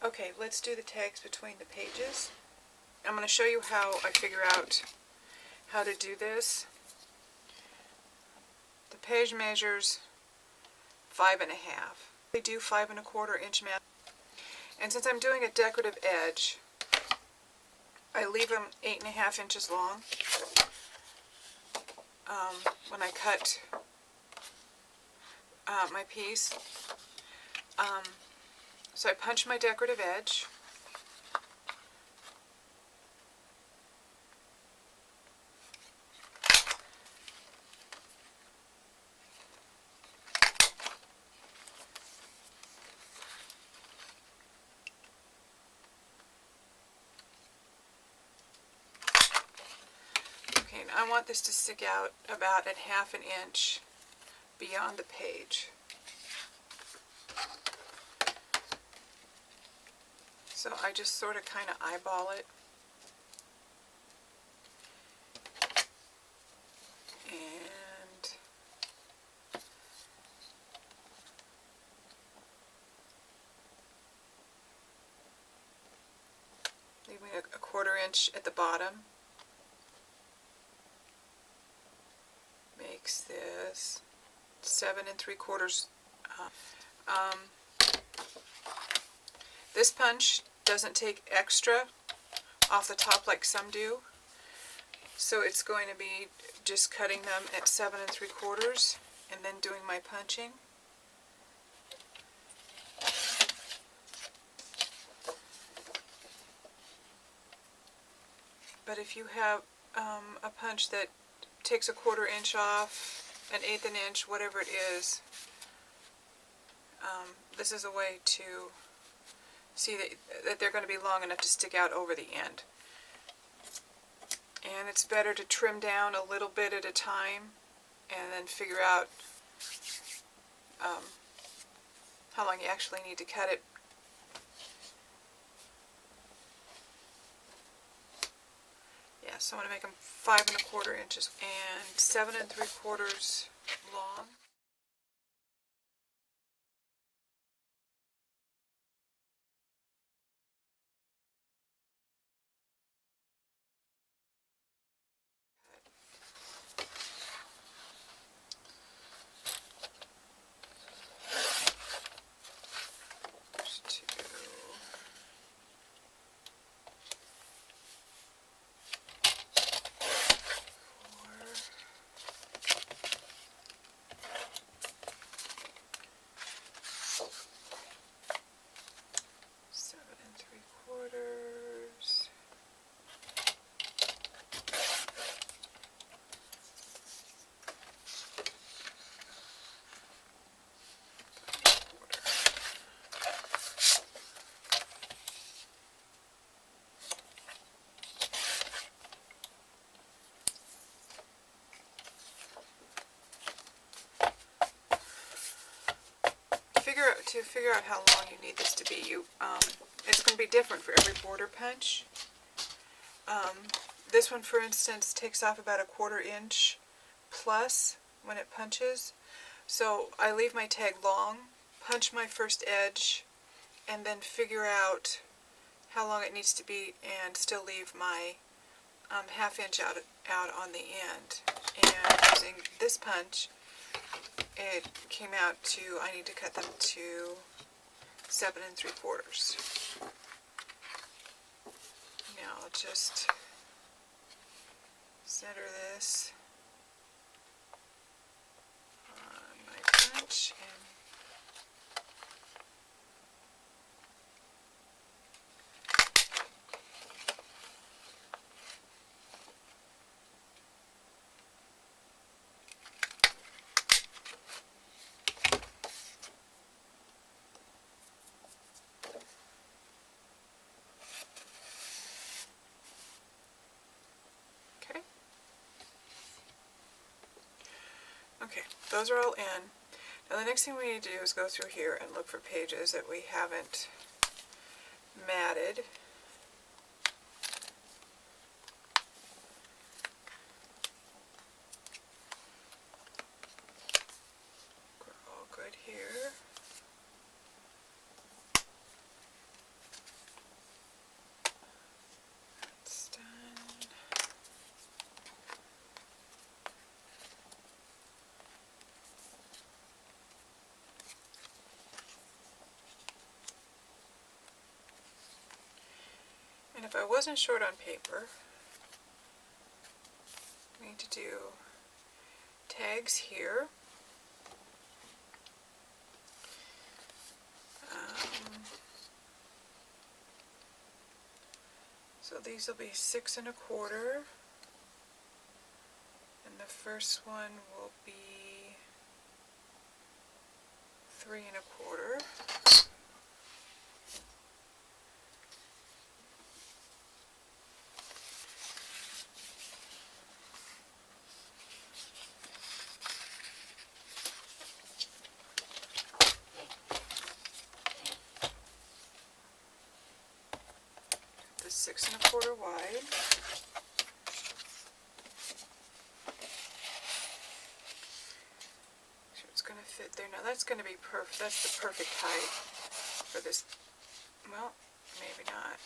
Okay, let's do the tags between the pages. I'm going to show you how I figure out how to do this. The page measures 5.5. I do 5.25 inch mat, and since I'm doing a decorative edge, I leave them 8.5 inches long when I cut my piece. So I punch my decorative edge. Okay, and I want this to stick out about at 1/2 inch beyond the page. So I just sort of kind of eyeball it. And leaving a 1/4 inch at the bottom. Makes this 7 3/4. This punch doesn't take extra off the top like some do, so it's going to be just cutting them at 7 3/4 and then doing my punching. But if you have a punch that takes a 1/4 inch off, an 1/8 inch, whatever it is, this is a way to see that they're going to be long enough to stick out over the end. And it's better to trim down a little bit at a time and then figure out how long you actually need to cut it. Yeah, so I'm going to make them 5.25 inches and 7 3/4 long. To figure out how long you need this to be, it's going to be different for every border punch. This one, for instance, takes off about a 1/4 inch plus when it punches. So I leave my tag long, punch my first edge, and then figure out how long it needs to be and still leave my 1/2 inch out on the end. And using this punch, it came out to, I need to cut them to 7 3/4. Now I'll just center this on my punch and okay, those are all in. Now the next thing we need to do is go through here and look for pages that we haven't matted. We're all good here. if I wasn't short on paper, I need to do tags here. So these will be 6 1/4, and the first one will be 3 1/4. The 6 1/4 wide. So it's going to fit there. Now that's going to be perfect. That's the perfect height for this. Well, maybe not.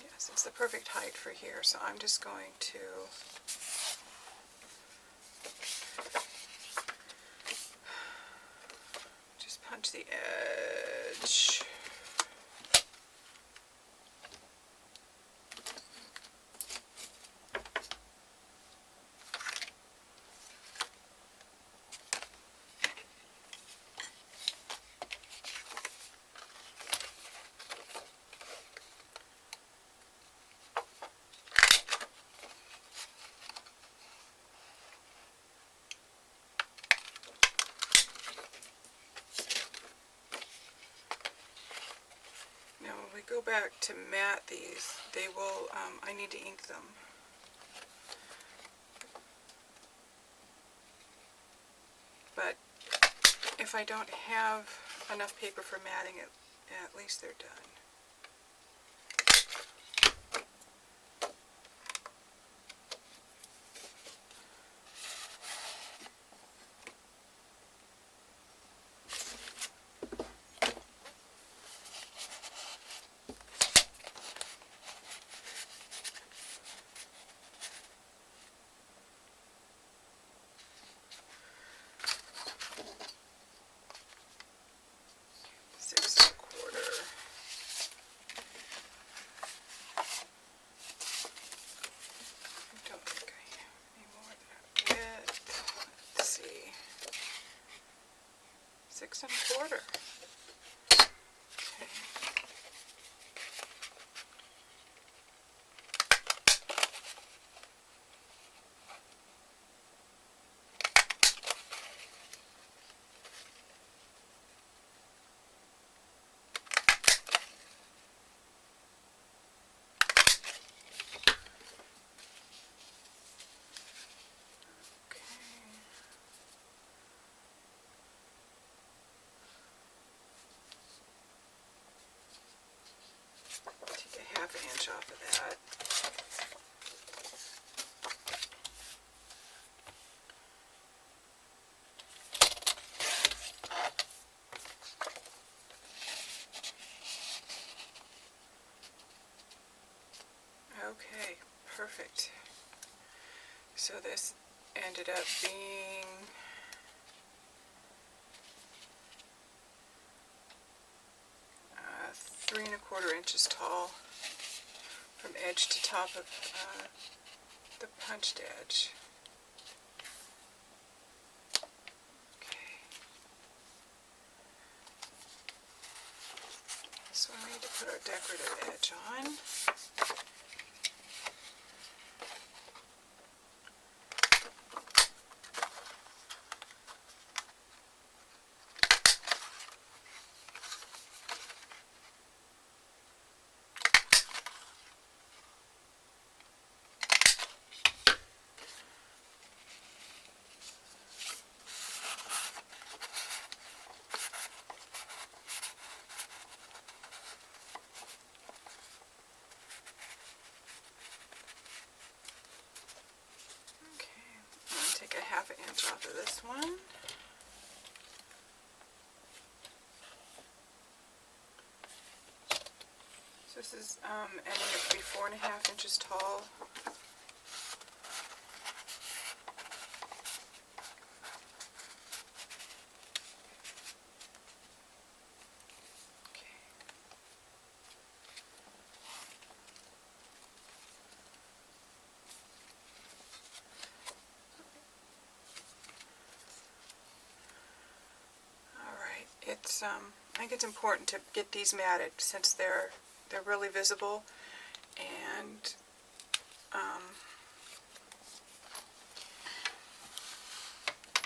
Yes, it's the perfect height for here. So I'm just going to punch the edge. We go back to mat these, they will, I need to ink them. But if I don't have enough paper for matting it, at least they're done. Don't think I have any more than width. Let's see. 6 1/4. Okay. Take a 1/2 inch off of that. Okay, perfect. So this ended up being 3 1/4 inches tall from edge to top of the punched edge. Okay. So we need to put our decorative edge on. Take a 1/2 inch off of this one. So this is ending up to be 4 1/2 inches tall. I think it's important to get these matted since they're really visible, and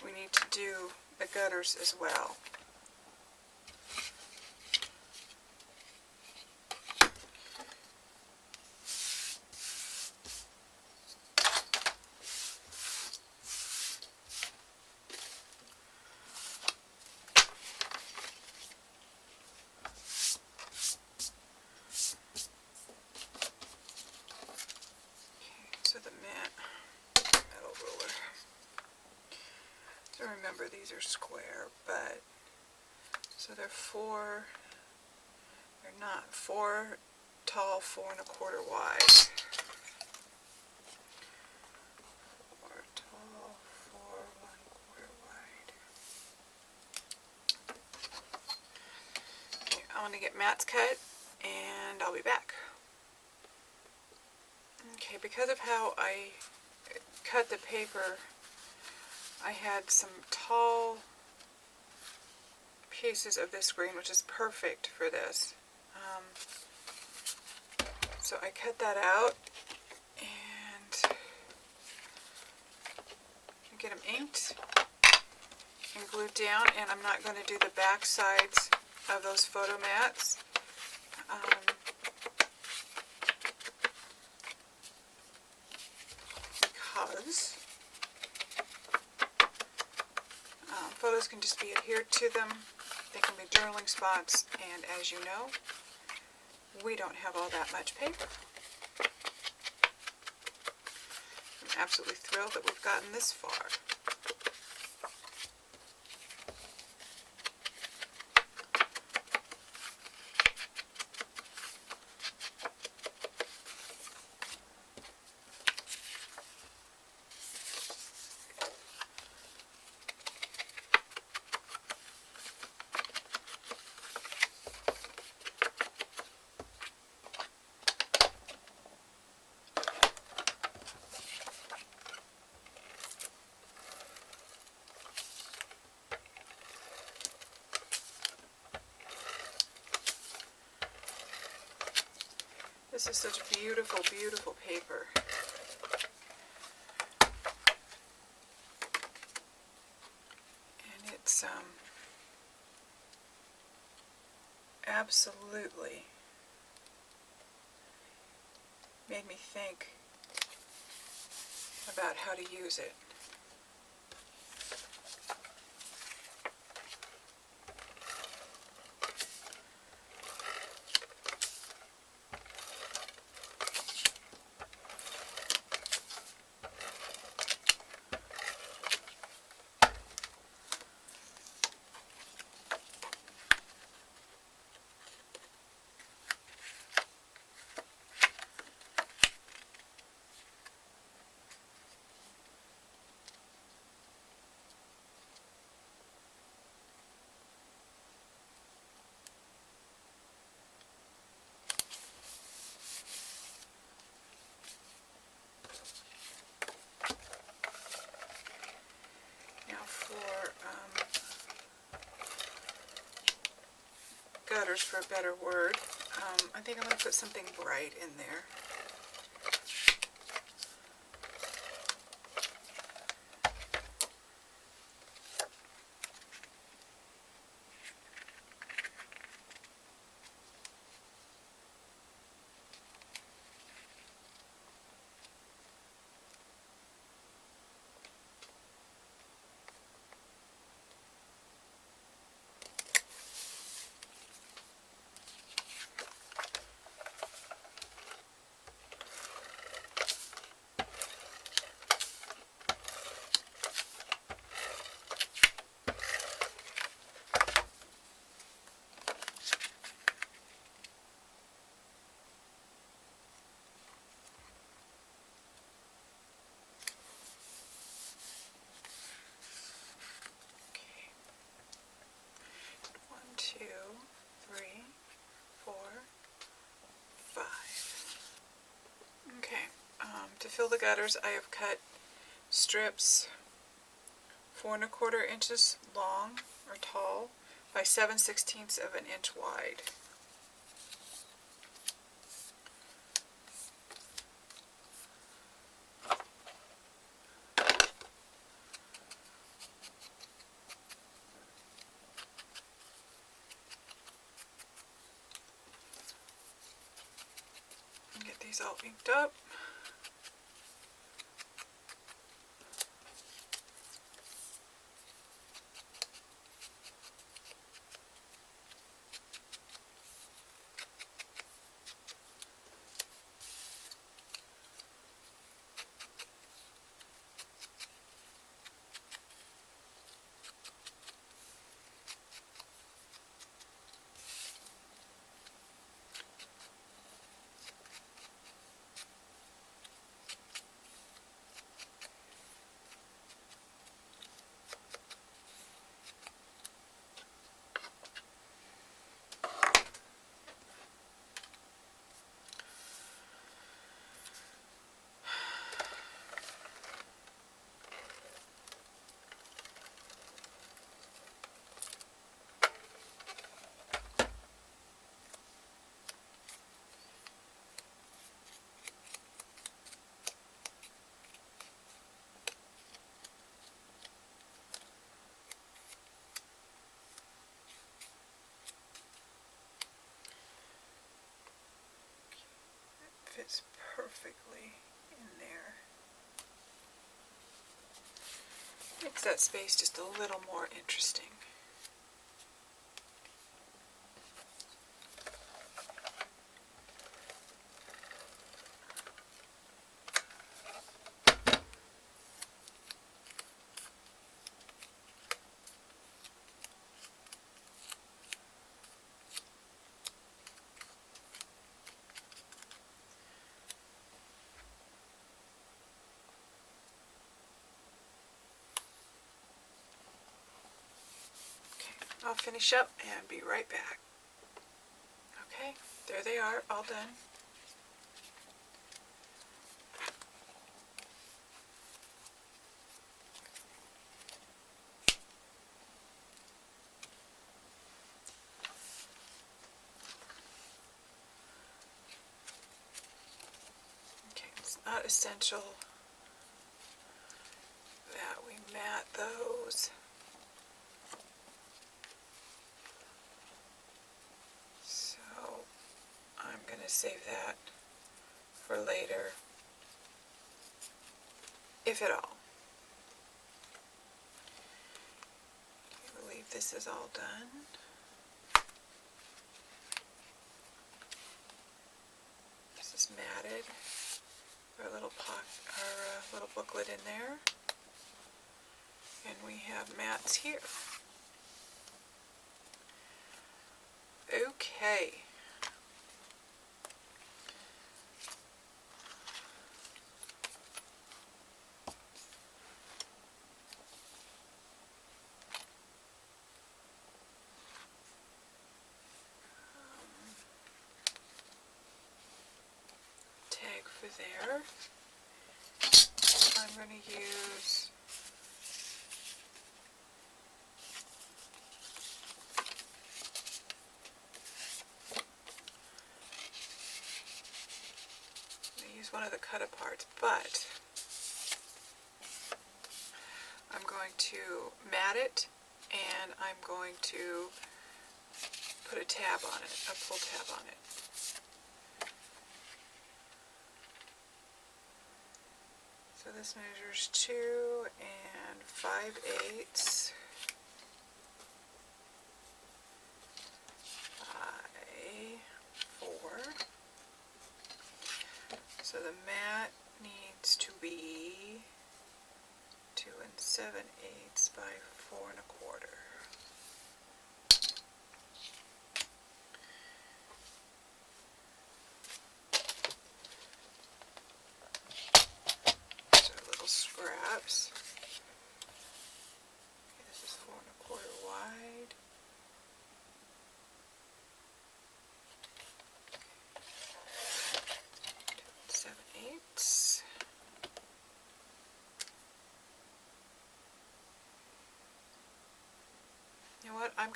we need to do the gutters as well. So the metal ruler. So remember, these are square, but so they're not 4 tall, 4 1/4 wide. 4 tall, 4 1/4 wide. Okay, I want to get mats cut, and I'll be back. Okay, because of how I cut the paper, I had some tall pieces of this green, which is perfect for this. So I cut that out and get them inked and glued down, and I'm not going to do the back sides of those photo mats. Because photos can just be adhered to them. They can be journaling spots, and as you know, we don't have all that much paper. I'm absolutely thrilled that we've gotten this far. This is such beautiful, beautiful paper. And it's absolutely made me think about how to use it. Gutters, for a better word. I think I'm going to put something bright in there. To fill the gutters, I have cut strips 4 1/4 inches long or tall by by 7/16 of an inch wide. And get these all inked up. Fits perfectly in there. Makes that space just a little more interesting. I'll finish up and be right back. Okay, there they are, all done. Okay, it's not essential that we mat those. I'm going to save that for later, if at all. I believe this is all done. This is matted. Our little little booklet in there, and we have mats here. Okay. Tag for there. I'm going to use one of the cut aparts, but I'm going to mat it, and I'm going to put a tab on it, a pull tab on it. So this measures 2 5/8 by 4. So the mat needs to be 2 7/8 by 4 1/4. So little scraps.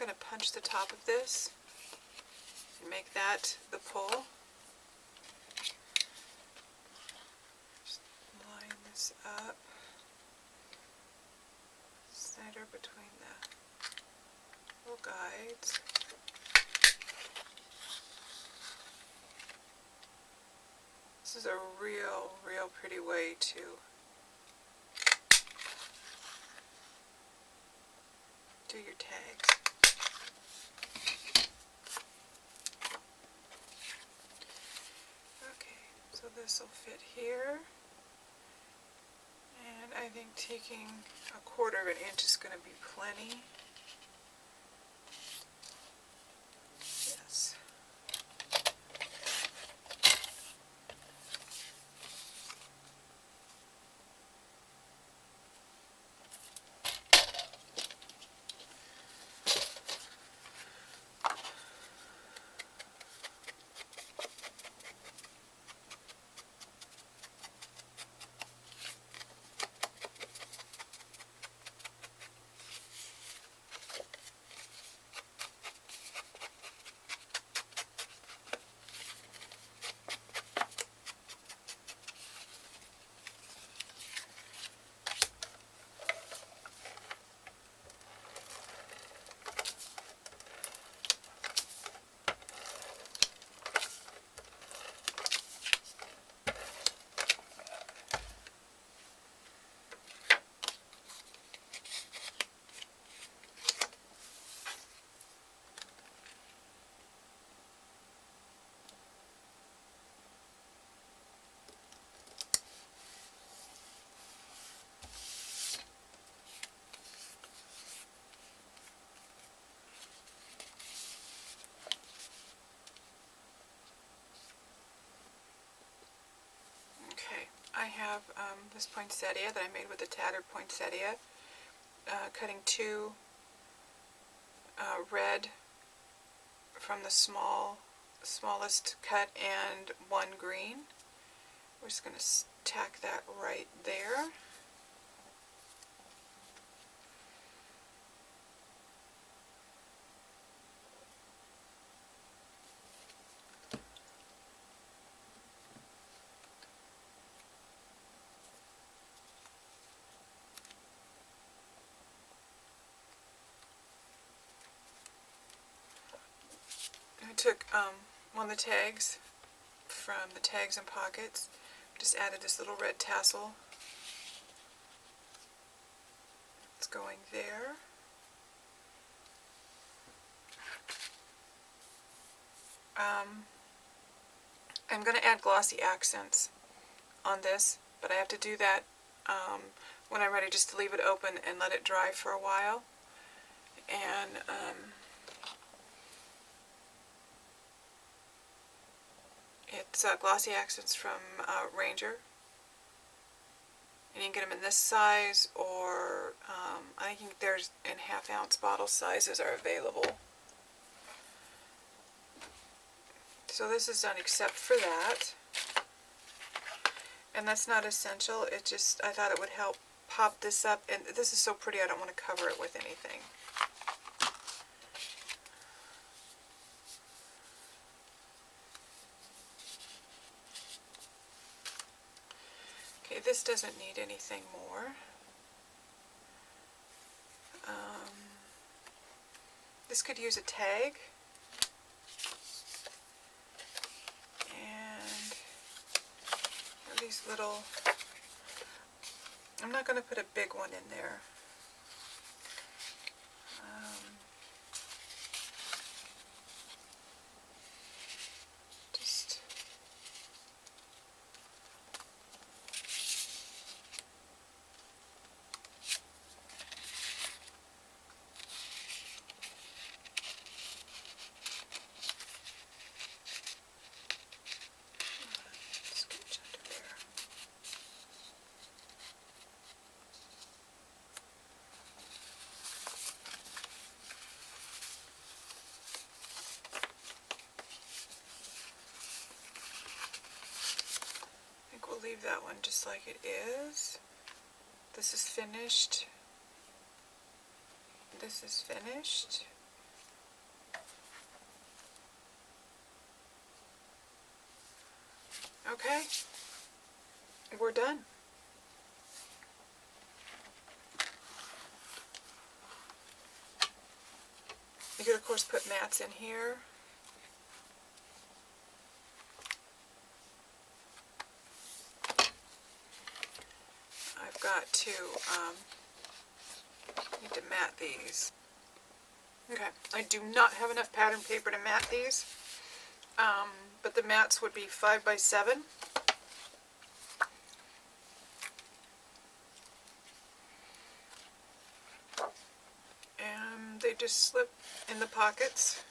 going to punch the top of this and make that the pull. Just line this up, center between the little guides. This is a real pretty way to do your tags. Okay, so this will fit here, and I think taking 1/4 inch is going to be plenty. Yes. I have this poinsettia that I made with a tattered poinsettia, cutting 2 red from the smallest cut and 1 green. We're just going to tack that right there. I took one of the tags from the tags and pockets, just added this little red tassel. It's going there. I'm going to add glossy accents on this, but I have to do that when I'm ready, just to leave it open and let it dry for a while. And it's glossy accents from Ranger. And you can get them in this size, or I think there's in 1/2 ounce bottle sizes are available. So this is done except for that. And that's not essential, it just, I thought it would help pop this up. And this is so pretty, I don't want to cover it with anything. Okay, this doesn't need anything more. This could use a tag. And these little, I'm not going to put a big one in there. Just scooch under there. I think we'll leave that one just like it is. This is finished. This is finished. Okay, we're done. You could of course put mats in here. I've got to need to mat these. Okay, I do not have enough pattern paper to mat these, but the mats would be 5 by 7. And they just slip in the pockets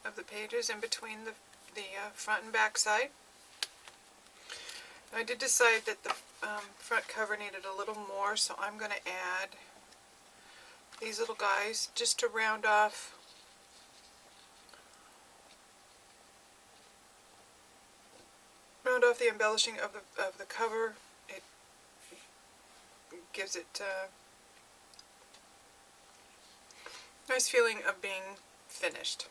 of the pages in between the front and back side. I did decide that the front cover needed a little more, so I'm going to add these little guys just to round off the embellishing of the cover. It gives it a nice feeling of being finished.